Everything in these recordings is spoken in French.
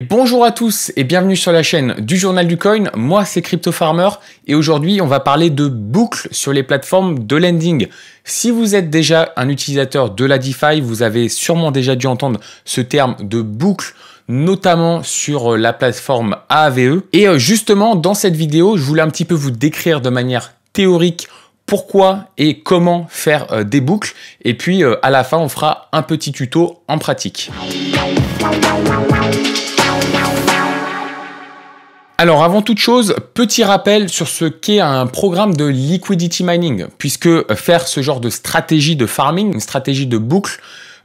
Bonjour à tous et bienvenue sur la chaîne du Journal du Coin. Moi c'est Crypto Farmer et aujourd'hui on va parler de boucles sur les plateformes de lending. Si vous êtes déjà un utilisateur de la DeFi, vous avez sûrement déjà dû entendre ce terme de boucle, notamment sur la plateforme Aave. Et justement dans cette vidéo, je voulais un petit peu vous décrire de manière théorique pourquoi et comment faire des boucles. Et puis à la fin, on fera un petit tuto en pratique. Alors avant toute chose, petit rappel sur ce qu'est un programme de liquidity mining, puisque faire ce genre de stratégie de farming, une stratégie de boucle,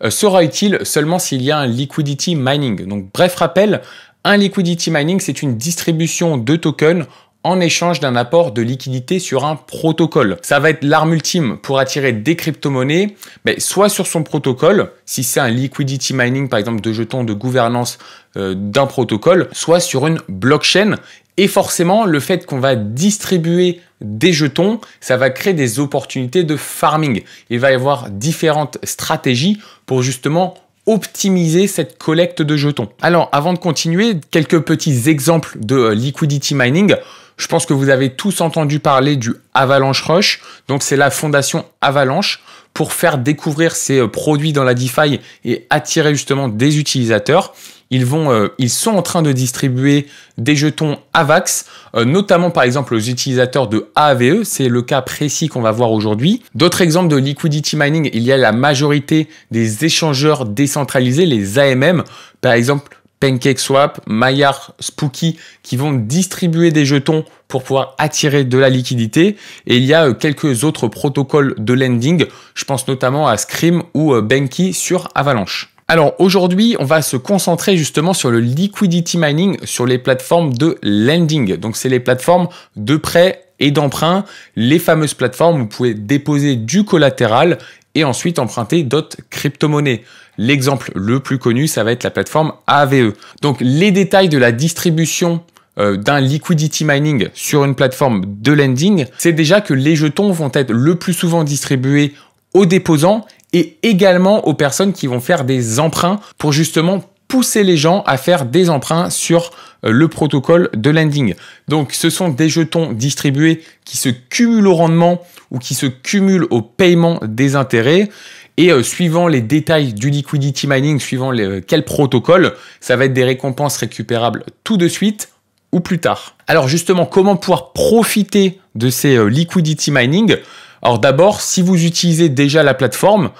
sera utile seulement s'il y a un liquidity mining. Donc bref rappel, un liquidity mining, c'est une distribution de tokens en échange d'un apport de liquidité sur un protocole. Ça va être l'arme ultime pour attirer des crypto-monnaies, soit sur son protocole, si c'est un liquidity mining par exemple de jetons de gouvernance d'un protocole, soit sur une blockchain. Et forcément, le fait qu'on va distribuer des jetons, ça va créer des opportunités de farming. Il va y avoir différentes stratégies pour justement optimiser cette collecte de jetons. Alors, avant de continuer, quelques petits exemples de liquidity mining. Je pense que vous avez tous entendu parler du Avalanche Rush. Donc, c'est la fondation Avalanche pour faire découvrir ses produits dans la DeFi et attirer justement des utilisateurs. Ils sont en train de distribuer des jetons AVAX, notamment par exemple aux utilisateurs de Aave. C'est le cas précis qu'on va voir aujourd'hui. D'autres exemples de liquidity mining, il y a la majorité des échangeurs décentralisés, les AMM, par exemple PancakeSwap, Maillard, Spooky, qui vont distribuer des jetons pour pouvoir attirer de la liquidité. Et il y a quelques autres protocoles de lending. Je pense notamment à Scream ou Banky sur Avalanche. Alors aujourd'hui, on va se concentrer justement sur le liquidity mining sur les plateformes de lending. Donc c'est les plateformes de prêt et d'emprunt, les fameuses plateformes où vous pouvez déposer du collatéral et ensuite emprunter d'autres crypto-monnaies. L'exemple le plus connu, ça va être la plateforme Aave. Donc les détails de la distribution d'un liquidity mining sur une plateforme de lending, c'est déjà que les jetons vont être le plus souvent distribués aux déposants et également aux personnes qui vont faire des emprunts pour justement pousser les gens à faire des emprunts sur le protocole de lending. Donc ce sont des jetons distribués qui se cumulent au rendement ou qui se cumulent au paiement des intérêts. Et suivant les détails du liquidity mining, suivant quel protocole, ça va être des récompenses récupérables tout de suite ou plus tard. Alors justement, comment pouvoir profiter de ces liquidity mining ? Alors d'abord, si vous utilisez déjà la plateforme,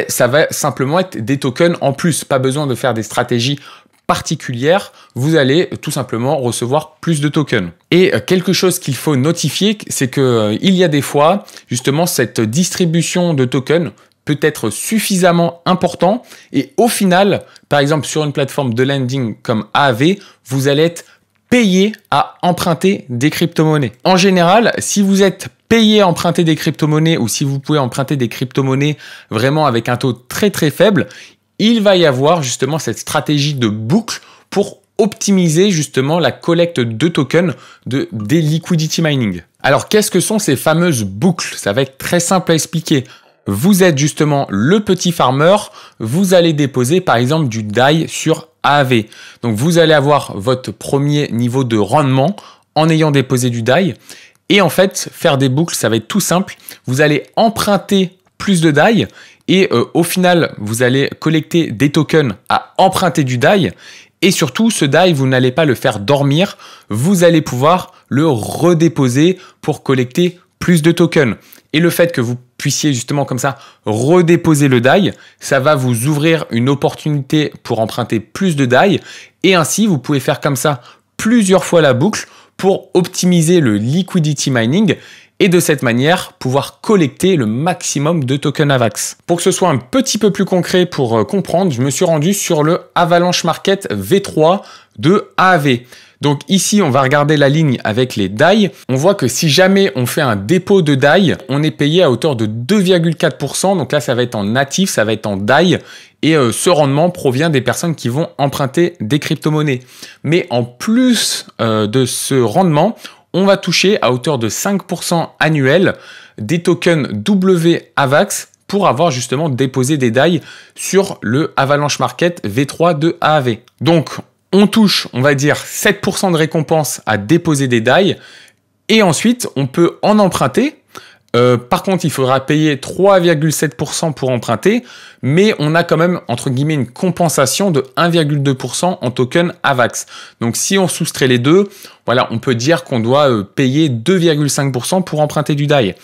ça va simplement être des tokens en plus. Pas besoin de faire des stratégies particulières. Vous allez tout simplement recevoir plus de tokens. Et quelque chose qu'il faut notifier, c'est que il y a des fois, justement, cette distribution de tokens peut être suffisamment important. Et au final, par exemple, sur une plateforme de lending comme Aave, vous allez être payé à emprunter des crypto-monnaies. En général, si vous êtes payé à emprunter des crypto-monnaies ou si vous pouvez emprunter des crypto-monnaies vraiment avec un taux très très faible, il va y avoir justement cette stratégie de boucle pour optimiser justement la collecte de tokens des liquidity mining. Alors qu'est-ce que sont ces fameuses boucles? Ça va être très simple à expliquer. Vous êtes justement le petit farmer, vous allez déposer par exemple du DAI sur Aave. Donc vous allez avoir votre premier niveau de rendement en ayant déposé du DAI. Et en fait, faire des boucles, ça va être tout simple. Vous allez emprunter plus de DAI et au final, vous allez collecter des tokens à emprunter du DAI. Et surtout, ce DAI, vous n'allez pas le faire dormir. Vous allez pouvoir le redéposer pour collecter plus de tokens. Et le fait que vous puissiez justement comme ça redéposer le DAI, ça va vous ouvrir une opportunité pour emprunter plus de DAI. Et ainsi, vous pouvez faire comme ça plusieurs fois la boucle pour optimiser le liquidity mining et de cette manière pouvoir collecter le maximum de tokens AVAX. Pour que ce soit un petit peu plus concret pour comprendre, je me suis rendu sur le Avalanche Market V3 de Aave. Donc ici, on va regarder la ligne avec les DAI. On voit que si jamais on fait un dépôt de DAI, on est payé à hauteur de 2,4%. Donc là, ça va être en natif, ça va être en DAI. Et ce rendement provient des personnes qui vont emprunter des crypto-monnaies. Mais en plus de ce rendement, on va toucher à hauteur de 5% annuel des tokens WAVAX pour avoir justement déposé des DAI sur le Avalanche Market V3 de Aave. Donc, On touche, on va dire, 7% de récompense à déposer des DAI. Et ensuite, on peut en emprunter. Par contre, il faudra payer 3,7% pour emprunter, mais on a quand même, entre guillemets, une compensation de 1,2% en token AVAX. Donc, si on soustrait les deux, voilà, on peut dire qu'on doit payer 2,5% pour emprunter du DAI.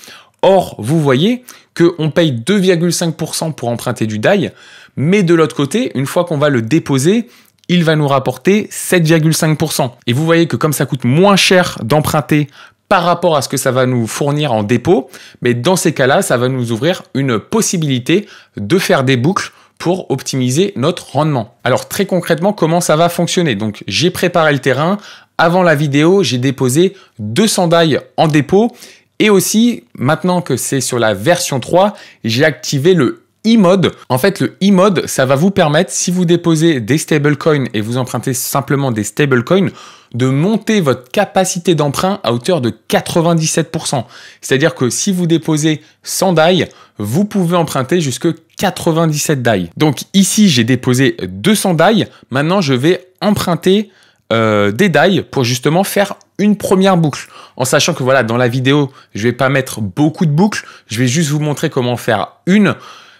Or, vous voyez qu'on paye 2,5% pour emprunter du DAI, mais de l'autre côté, une fois qu'on va le déposer, il va nous rapporter 7,5%. Et vous voyez que comme ça coûte moins cher d'emprunter par rapport à ce que ça va nous fournir en dépôt, mais dans ces cas-là, ça va nous ouvrir une possibilité de faire des boucles pour optimiser notre rendement. Alors très concrètement, comment ça va fonctionner? Donc j'ai préparé le terrain. Avant la vidéo, j'ai déposé 200 DAI en dépôt. Et aussi, maintenant que c'est sur la version 3, j'ai activé le e-mode. En fait, le e-mode, ça va vous permettre, si vous déposez des stablecoins et vous empruntez simplement des stablecoins, de monter votre capacité d'emprunt à hauteur de 97%. C'est-à-dire que si vous déposez 100 DAI, vous pouvez emprunter jusque 97 DAI. Donc ici, j'ai déposé 200 DAI. Maintenant, je vais emprunter des DAI pour justement faire une première boucle. En sachant que voilà, dans la vidéo, je vais pas mettre beaucoup de boucles. Je vais juste vous montrer comment faire une.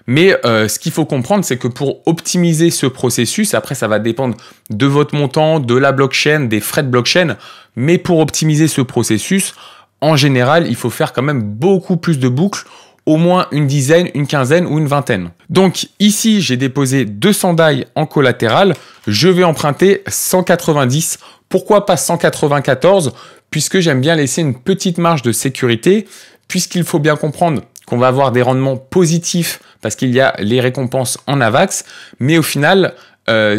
Mais ce qu'il faut comprendre, c'est que pour optimiser ce processus, après ça va dépendre de votre montant, de la blockchain, des frais de blockchain, mais pour optimiser ce processus, en général, il faut faire quand même beaucoup plus de boucles, au moins une dizaine, une quinzaine ou une vingtaine. Donc ici, j'ai déposé 200 DAI en collatéral, je vais emprunter 190. Pourquoi pas 194? Puisque j'aime bien laisser une petite marge de sécurité, puisqu'il faut bien comprendre qu'on va avoir des rendements positifs parce qu'il y a les récompenses en AVAX, mais au final,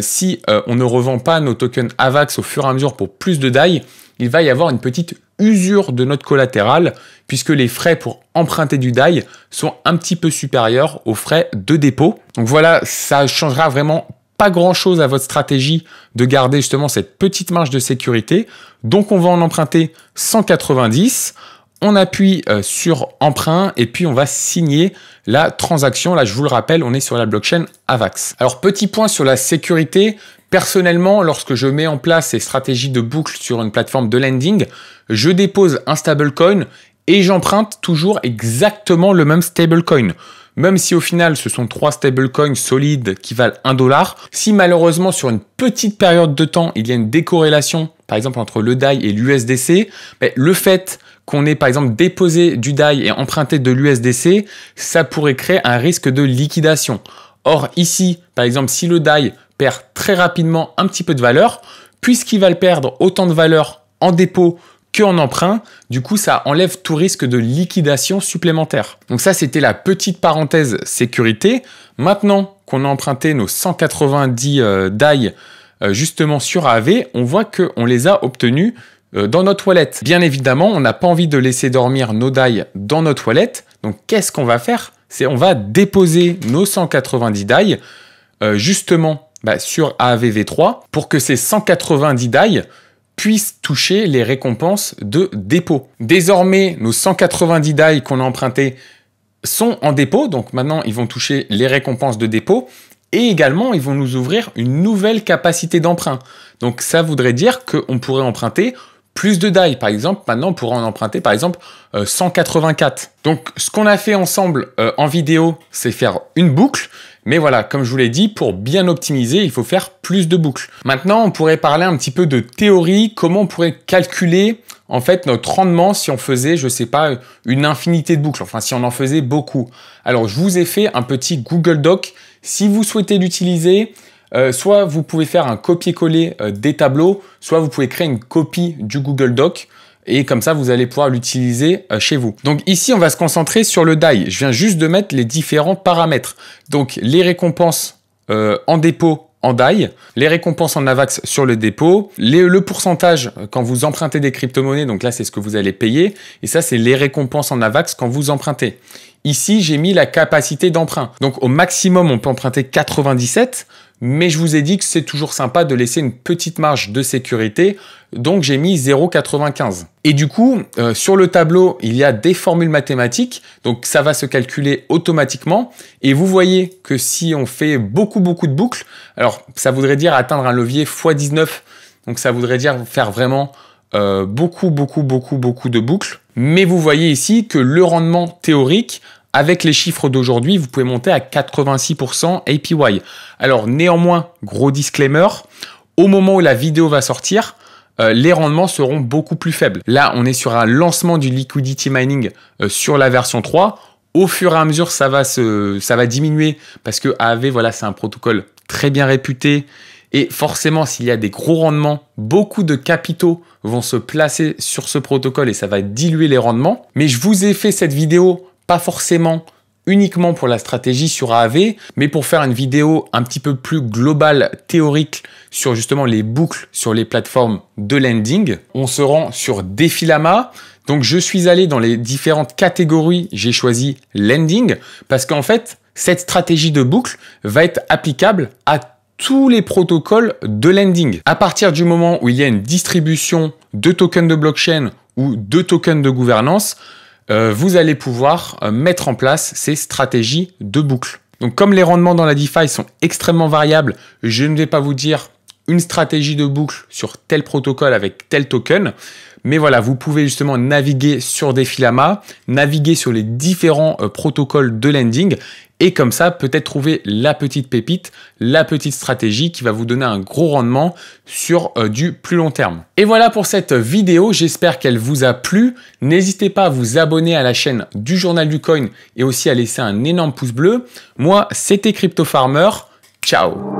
si on ne revend pas nos tokens AVAX au fur et à mesure pour plus de DAI, il va y avoir une petite usure de notre collatéral puisque les frais pour emprunter du DAI sont un petit peu supérieurs aux frais de dépôt. Donc voilà, ça changera vraiment pas grand-chose à votre stratégie de garder justement cette petite marge de sécurité. Donc on va en emprunter 190. On appuie sur emprunt et puis on va signer la transaction. Là, je vous le rappelle, on est sur la blockchain AVAX. Alors, petit point sur la sécurité. Personnellement, lorsque je mets en place ces stratégies de boucle sur une plateforme de lending, je dépose un stablecoin et j'emprunte toujours exactement le même stablecoin. Même si au final, ce sont 3 stablecoins solides qui valent $1. Si malheureusement, sur une petite période de temps, il y a une décorrélation, par exemple, entre le DAI et l'USDC, le fait qu'on ait par exemple déposé du DAI et emprunté de l'USDC, ça pourrait créer un risque de liquidation. Or ici, par exemple, si le DAI perd très rapidement un petit peu de valeur, puisqu'il va le perdre autant de valeur en dépôt qu'en emprunt, du coup ça enlève tout risque de liquidation supplémentaire. Donc ça c'était la petite parenthèse sécurité. Maintenant qu'on a emprunté nos 190 DAI justement sur AAV, on voit qu'on les a obtenus dans notre wallet. Bien évidemment, on n'a pas envie de laisser dormir nos DAI dans notre wallet. Donc, qu'est-ce qu'on va faire? C'est on va déposer nos 190 DAI justement sur AAVV3 pour que ces 190 DAI puissent toucher les récompenses de dépôt. Désormais, nos 190 DAI qu'on a empruntés sont en dépôt. Donc, maintenant, ils vont toucher les récompenses de dépôt. Et également, ils vont nous ouvrir une nouvelle capacité d'emprunt. Donc, ça voudrait dire qu'on pourrait emprunter plus de DAI. Par exemple, maintenant, on pourra en emprunter, par exemple, 184. Donc, ce qu'on a fait ensemble en vidéo, c'est faire une boucle. Mais voilà, comme je vous l'ai dit, pour bien optimiser, il faut faire plus de boucles. Maintenant, on pourrait parler un petit peu de théorie, comment on pourrait calculer en fait notre rendement si on faisait, je sais pas, une infinité de boucles, enfin si on en faisait beaucoup. Alors, je vous ai fait un petit Google Doc. Si vous souhaitez l'utiliser, soit vous pouvez faire un copier-coller des tableaux, soit vous pouvez créer une copie du Google Doc et comme ça, vous allez pouvoir l'utiliser chez vous. Donc ici, on va se concentrer sur le DAI. Je viens juste de mettre les différents paramètres. Donc les récompenses en dépôt en DAI, les récompenses en AVAX sur le dépôt, le pourcentage quand vous empruntez des crypto-monnaies, donc là, c'est ce que vous allez payer. Et ça, c'est les récompenses en AVAX quand vous empruntez. Ici, j'ai mis la capacité d'emprunt. Donc, au maximum, on peut emprunter 97. mais je vous ai dit que c'est toujours sympa de laisser une petite marge de sécurité, donc j'ai mis 0,95. Et du coup, sur le tableau, il y a des formules mathématiques, donc ça va se calculer automatiquement, et vous voyez que si on fait beaucoup de boucles, alors ça voudrait dire atteindre un levier x19, donc ça voudrait dire faire vraiment beaucoup de boucles, mais vous voyez ici que le rendement théorique, avec les chiffres d'aujourd'hui, vous pouvez monter à 86% APY. Alors néanmoins, gros disclaimer, au moment où la vidéo va sortir, les rendements seront beaucoup plus faibles. Là, on est sur un lancement du liquidity mining sur la version 3. Au fur et à mesure, ça va diminuer parce que AAV, voilà, c'est un protocole très bien réputé. Et forcément, s'il y a des gros rendements, beaucoup de capitaux vont se placer sur ce protocole et ça va diluer les rendements. Mais je vous ai fait cette vidéo pas forcément uniquement pour la stratégie sur AAV, mais pour faire une vidéo un petit peu plus globale, théorique, sur justement les boucles sur les plateformes de lending. On se rend sur Defilama. Donc, je suis allé dans les différentes catégories. J'ai choisi lending parce qu'en fait, cette stratégie de boucle va être applicable à tous les protocoles de lending. À partir du moment où il y a une distribution de tokens de blockchain ou de tokens de gouvernance, vous allez pouvoir mettre en place ces stratégies de boucle. Donc, comme les rendements dans la DeFi sont extrêmement variables, je ne vais pas vous dire une stratégie de boucle sur tel protocole avec tel token. Mais voilà, vous pouvez justement naviguer sur Defilama, naviguer sur les différents protocoles de lending et comme ça, peut-être trouver la petite pépite, la petite stratégie qui va vous donner un gros rendement sur du plus long terme. Et voilà pour cette vidéo, j'espère qu'elle vous a plu. N'hésitez pas à vous abonner à la chaîne du Journal du Coin et aussi à laisser un énorme pouce bleu. Moi, c'était Crypto Farmer. Ciao!